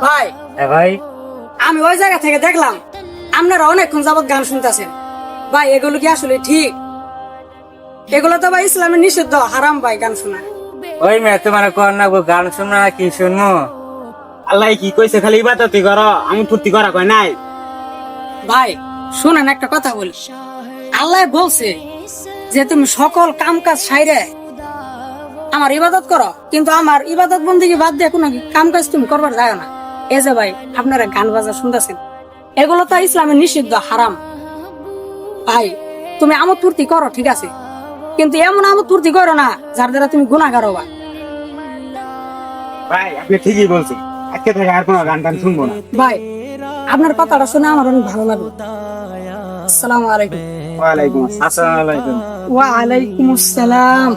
ভাই ভাই আমি ওই জায়গা থেকে দেখলাম আপনারা অনেকক্ষণ যাবত গান শুনতেছেন। ভাই এগুলো কি আসলে ঠিক? এগুলো তো ভাই ইসলামের নিষিদ্ধ, হারাম ভাই গান শোনা। ওই মেয়ে তোমার কর না গো, গান শুনো না কি শুনবো? আল্লাহ কি কইছে খালি ইবাদতই করো, আমি ফুর্তি করা কই নাই। ভাই শুনেন একটা কথা বলি, আল্লাহ বলছে যে তুমি সকল কাম কাজ সাইরে আমার ইবাদত করো, কিন্তু আমার ইবাদত বন্দেগী বাদ দিয়ে কোনো কাম কাজ তুমি করবার যায় না। এই যে ভাই আপনারা গান বাজা শুনতেছেন, এগুলো তো ইসলামের নিষিদ্ধ, হারাম। ভাই তুমি আমোদ ফুর্তি করো ঠিক আছে, কিন্তু এমন আমোদ ফুর্তি করো না যার দ্বারা তুমি গুনাহগার হবা। ভাই আপনি ঠিকই বলছেন, আজকে থেকে আর কোনো গান টান শুনবো না। ভাই আপনার কথাটা শুনে আমার অনেক ভালো লাগলো। আসসালামু আলাইকুম। ওয়ালাইকুম আসসালাম। ওয়া আলাইকুম আসসালাম।